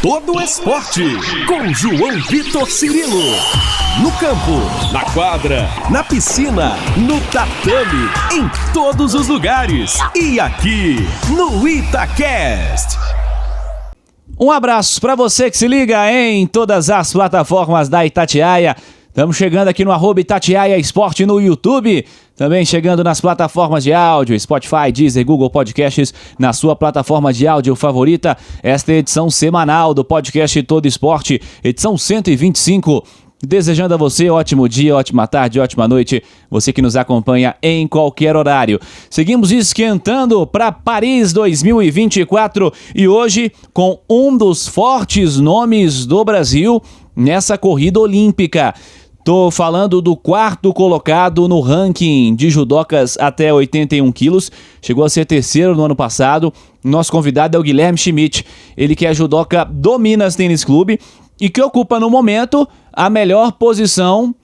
todo esporte, com João Vitor Cirilo. No campo, na quadra, na piscina, no tatame, em todos os lugares. E aqui, no Itacast. Um abraço para você que se liga em todas as plataformas da Itatiaia. Estamos chegando aqui no @Itatiaia Esporte no YouTube. Também chegando nas plataformas de áudio, Spotify, Deezer, Google Podcasts, na sua plataforma de áudio favorita. Esta é a edição semanal do podcast Todo Esporte, edição 125. Desejando a você ótimo dia, ótima tarde, ótima noite, você que nos acompanha em qualquer horário. Seguimos esquentando para Paris 2024 e hoje com um dos fortes nomes do Brasil nessa corrida olímpica. Tô falando do quarto colocado no ranking de judocas até 81 quilos. Chegou a ser terceiro no ano passado. Nosso convidado é o Guilherme Schmidt. Ele que é judoca do Minas Tênis Clube e que ocupa no momento a melhor posição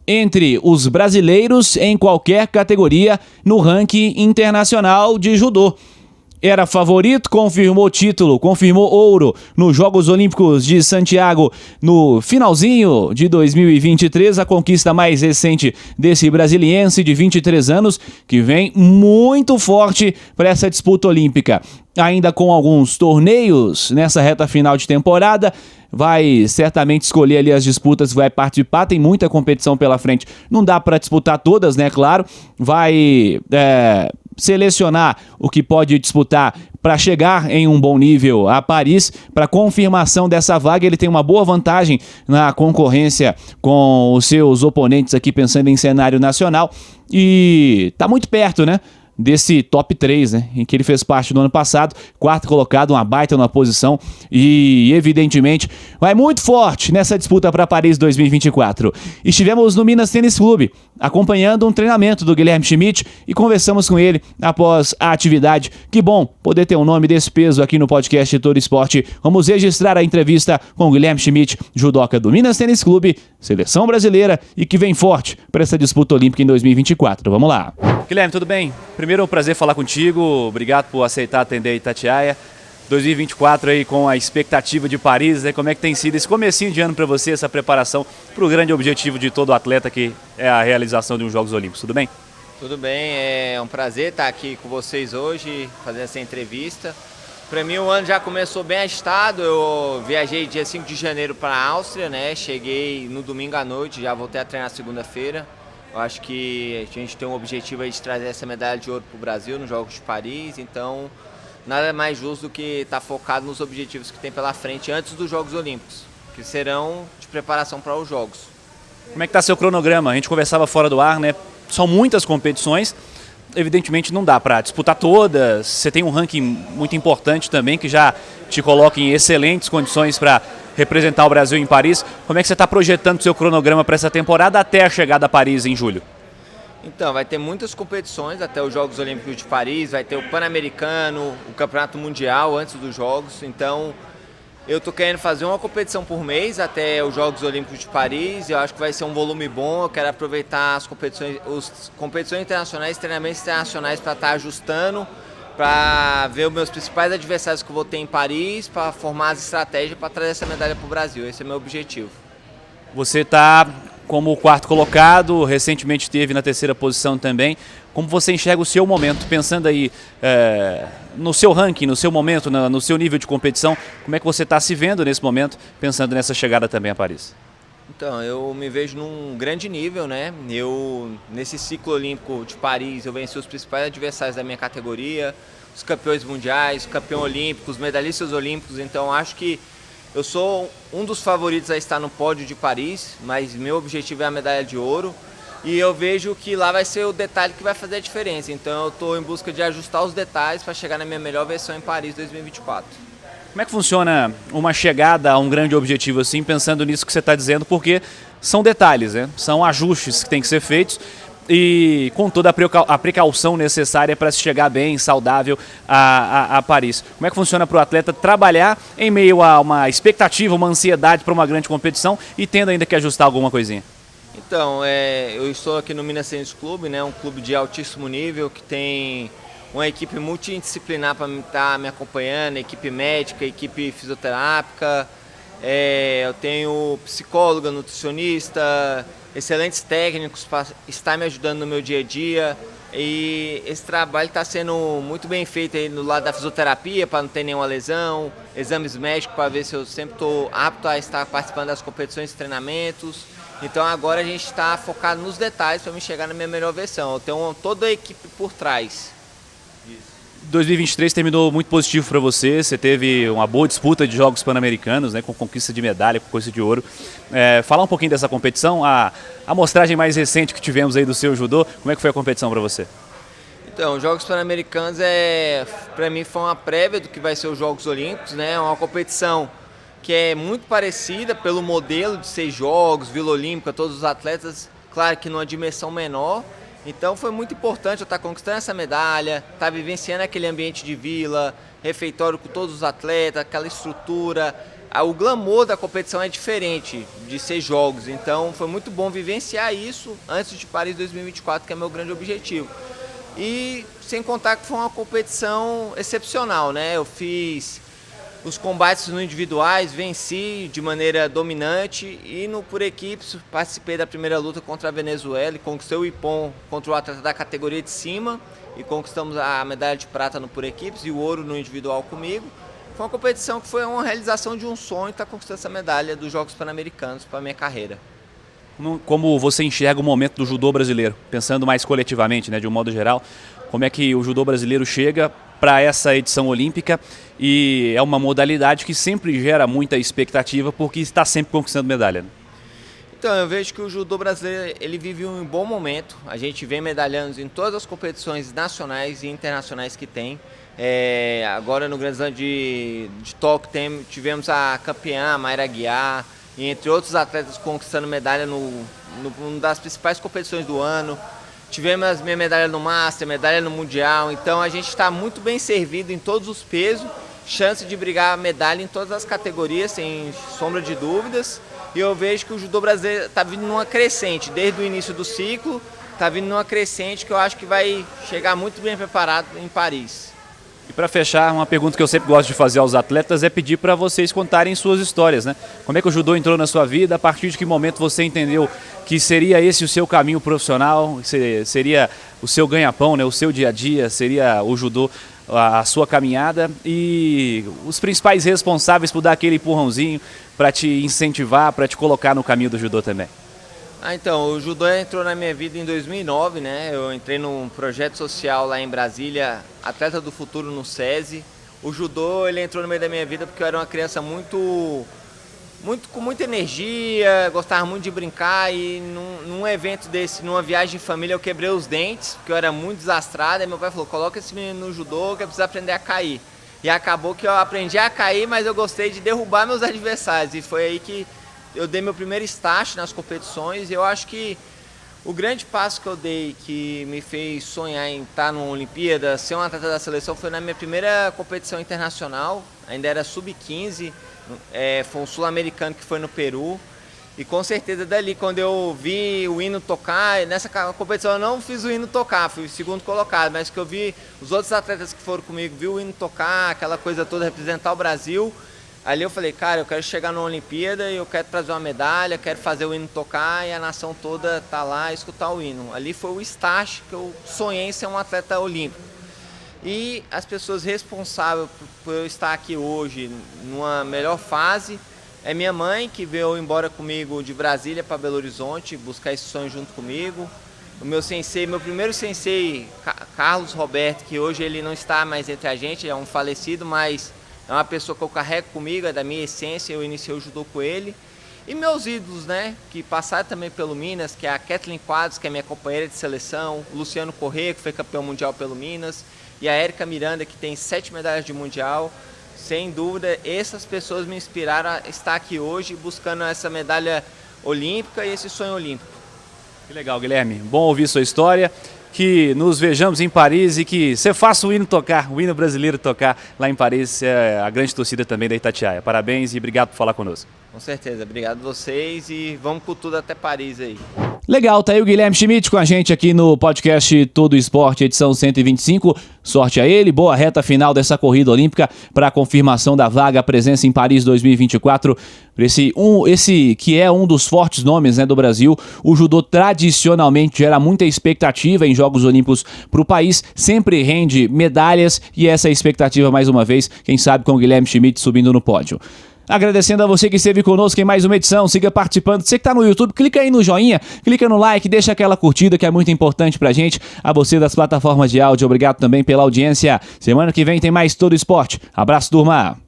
entre os brasileiros em qualquer categoria no ranking internacional de judô. Era favorito, confirmou título, confirmou ouro nos Jogos Olímpicos de Santiago no finalzinho de 2023, a conquista mais recente desse brasiliense de 23 anos, que vem muito forte para essa disputa olímpica. Ainda com alguns torneios nessa reta final de temporada, vai certamente escolher ali as disputas, vai participar, tem muita competição pela frente. Não dá para disputar todas, né, claro. Vai selecionar o que pode disputar para chegar em um bom nível a Paris. Para confirmação dessa vaga, ele tem uma boa vantagem na concorrência com os seus oponentes aqui, pensando em cenário nacional. E tá muito perto, né, desse top 3, né, em que ele fez parte no ano passado, quarto colocado, uma baita na posição e, evidentemente, vai muito forte nessa disputa para Paris 2024. Estivemos no Minas Tênis Clube, acompanhando um treinamento do Guilherme Schmidt e conversamos com ele após a atividade. Que bom poder ter um nome desse peso aqui no podcast Todo Esporte. Vamos registrar a entrevista com o Guilherme Schmidt, judoca do Minas Tênis Clube, seleção brasileira e que vem forte para essa disputa olímpica em 2024. Vamos lá. Guilherme, tudo bem? Primeiro é um prazer falar contigo, obrigado por aceitar atender a Itatiaia. 2024 aí com a expectativa de Paris, né? Como é que tem sido esse comecinho de ano para você, essa preparação para o grande objetivo de todo atleta, que é a realização de uns Jogos Olímpicos, tudo bem? Tudo bem, é um prazer estar aqui com vocês hoje, fazer essa entrevista. Para mim o ano já começou bem agitado, eu viajei dia 5 de janeiro para a Áustria, né? Cheguei no domingo à noite, já voltei a treinar segunda-feira. Eu acho que a gente tem um objetivo aí de trazer essa medalha de ouro para o Brasil nos Jogos de Paris, então nada mais justo do que estar focado nos objetivos que tem pela frente antes dos Jogos Olímpicos, que serão de preparação para os Jogos. Como é que está seu cronograma? A gente conversava fora do ar, né? São muitas competições, evidentemente não dá para disputar todas, você tem um ranking muito importante também que já te coloca em excelentes condições para representar o Brasil em Paris. Como é que você está projetando o seu cronograma para essa temporada até a chegada a Paris em julho? Então, vai ter muitas competições até os Jogos Olímpicos de Paris, vai ter o Pan-Americano, o Campeonato Mundial antes dos Jogos, então eu estou querendo fazer uma competição por mês até os Jogos Olímpicos de Paris. Eu acho que vai ser um volume bom, eu quero aproveitar as competições internacionais, treinamentos internacionais para estar ajustando, para ver os meus principais adversários que eu vou ter em Paris, para formar as estratégias para trazer essa medalha para o Brasil. Esse é o meu objetivo. Você está como o quarto colocado, recentemente esteve na terceira posição também. Como você enxerga o seu momento, pensando aí no seu ranking, no seu momento, no seu nível de competição, como é que você está se vendo nesse momento, pensando nessa chegada também a Paris? Então, eu me vejo num grande nível, né? Nesse ciclo olímpico de Paris, eu venci os principais adversários da minha categoria, os campeões mundiais, os campeões olímpicos, os medalhistas olímpicos, então acho que eu sou um dos favoritos a estar no pódio de Paris, mas meu objetivo é a medalha de ouro. E eu vejo que lá vai ser o detalhe que vai fazer a diferença. Então eu estou em busca de ajustar os detalhes para chegar na minha melhor versão em Paris 2024. Como é que funciona uma chegada a um grande objetivo assim, pensando nisso que você está dizendo? Porque são detalhes, né? São ajustes que têm que ser feitos e com toda a precaução necessária para se chegar bem, saudável a Paris. Como é que funciona para o atleta trabalhar em meio a uma expectativa, uma ansiedade para uma grande competição e tendo ainda que ajustar alguma coisinha? Então, eu estou aqui no Minas Tênis Clube, né, um clube de altíssimo nível que tem uma equipe multidisciplinar para estar me acompanhando, equipe médica, equipe fisioterápica. Eu tenho psicóloga, nutricionista, excelentes técnicos para estar me ajudando no meu dia a dia. E esse trabalho está sendo muito bem feito aí no lado da fisioterapia, para não ter nenhuma lesão, exames médicos para ver se eu sempre estou apto a estar participando das competições e treinamentos. Então agora a gente está focado nos detalhes para me chegar na minha melhor versão. Eu tenho toda a equipe por trás. 2023 terminou muito positivo para você, você teve uma boa disputa de Jogos Pan-Americanos, né, com conquista de medalha, com conquista de ouro. Falar um pouquinho dessa competição, a amostragem mais recente que tivemos aí do seu judô, como é que foi a competição para você? Então, os Jogos Pan-Americanos para mim foi uma prévia do que vai ser os Jogos Olímpicos, né? Uma competição que é muito parecida pelo modelo de 6 jogos, Vila Olímpica, todos os atletas, claro que numa dimensão menor. Então foi muito importante eu estar conquistando essa medalha, estar vivenciando aquele ambiente de vila, refeitório com todos os atletas, aquela estrutura. O glamour da competição é diferente de 6 jogos, então foi muito bom vivenciar isso antes de Paris 2024, que é meu grande objetivo. E sem contar que foi uma competição excepcional, né? Eu fiz os combates no individuais, venci de maneira dominante e no por equipes participei da primeira luta contra a Venezuela e conquistei o Ippon contra o atleta da categoria de cima e conquistamos a medalha de prata no por equipes e o ouro no individual comigo. Foi uma competição que foi uma realização de um sonho estar conquistando essa medalha dos Jogos Pan-Americanos para a minha carreira. Como você enxerga o momento do judô brasileiro, pensando mais coletivamente, né, de um modo geral, como é que o judô brasileiro chega para essa edição olímpica e é uma modalidade que sempre gera muita expectativa porque está sempre conquistando medalha, né? Então, eu vejo que o judô brasileiro ele vive um bom momento. A gente vem medalhando em todas as competições nacionais e internacionais que tem. Agora no Grande Slam de Tóquio tivemos a campeã, a Mayra Aguiar, e entre outros atletas conquistando medalha numa das principais competições do ano. Tivemos minha medalha no Master, medalha no Mundial, então a gente está muito bem servido em todos os pesos, chance de brigar a medalha em todas as categorias, sem sombra de dúvidas. E eu vejo que o judô brasileiro está vindo numa crescente, desde o início do ciclo, está vindo numa crescente que eu acho que vai chegar muito bem preparado em Paris. E para fechar, uma pergunta que eu sempre gosto de fazer aos atletas é pedir para vocês contarem suas histórias, né? Como é que o judô entrou na sua vida, a partir de que momento você entendeu que seria esse o seu caminho profissional, seria o seu ganha-pão, né? O seu dia a dia, seria o judô a sua caminhada e os principais responsáveis por dar aquele empurrãozinho para te incentivar, para te colocar no caminho do judô também. Então, o judô entrou na minha vida em 2009, né? Eu entrei num projeto social lá em Brasília, Atleta do Futuro no SESI. O judô ele entrou no meio da minha vida porque eu era uma criança com muita energia, gostava muito de brincar e num evento desse, numa viagem de família, eu quebrei os dentes, porque eu era muito desastrado. Aí meu pai falou, coloca esse menino no judô que eu preciso aprender a cair. E acabou que eu aprendi a cair, mas eu gostei de derrubar meus adversários. E foi aí que eu dei meu primeiro start nas competições e eu acho que o grande passo que eu dei, que me fez sonhar em estar numa Olimpíada, ser um atleta da seleção, foi na minha primeira competição internacional, ainda era sub-15, foi um sul-americano que foi no Peru. E com certeza dali, quando eu vi o hino tocar, nessa competição eu não fiz o hino tocar, fui o segundo colocado, mas que eu vi os outros atletas que foram comigo, vi o hino tocar, aquela coisa toda, representar o Brasil. Ali eu falei, cara, eu quero chegar numa Olimpíada e eu quero trazer uma medalha, quero fazer o hino tocar e a nação toda tá lá e escutar o hino. Ali foi o start que eu sonhei em ser um atleta olímpico. E as pessoas responsáveis por eu estar aqui hoje numa melhor fase é minha mãe, que veio embora comigo de Brasília para Belo Horizonte, buscar esse sonho junto comigo. O meu sensei, meu primeiro sensei, Carlos Roberto, que hoje ele não está mais entre a gente, é um falecido, mas é uma pessoa que eu carrego comigo, é da minha essência, eu iniciei o judô com ele. E meus ídolos, né, que passaram também pelo Minas, que é a Kathleen Quadros, que é minha companheira de seleção, o Luciano Corrêa, que foi campeão mundial pelo Minas, e a Érica Miranda, que tem 7 medalhas de mundial. Sem dúvida, essas pessoas me inspiraram a estar aqui hoje buscando essa medalha olímpica e esse sonho olímpico. Que legal, Guilherme. Bom ouvir sua história. Que nos vejamos em Paris e que você faça o hino tocar, o hino brasileiro tocar lá em Paris. É a grande torcida também da Itatiaia. Parabéns e obrigado por falar conosco. Com certeza. Obrigado a vocês e vamos com tudo até Paris aí. Legal, tá aí o Guilherme Schmidt com a gente aqui no podcast Todo Esporte, edição 125. Sorte a ele, boa reta final dessa corrida olímpica para a confirmação da vaga, presença em Paris 2024. Esse que é um dos fortes nomes, né, do Brasil. O judô tradicionalmente gera muita expectativa em Jogos Olímpicos para o país, sempre rende medalhas e essa é a expectativa mais uma vez, quem sabe com o Guilherme Schmidt subindo no pódio. Agradecendo a você que esteve conosco em mais uma edição, siga participando. Você que tá no YouTube, clica aí no joinha, clica no like, deixa aquela curtida que é muito importante pra gente. A você das plataformas de áudio, obrigado também pela audiência. Semana que vem tem mais Todo Esporte. Abraço, turma!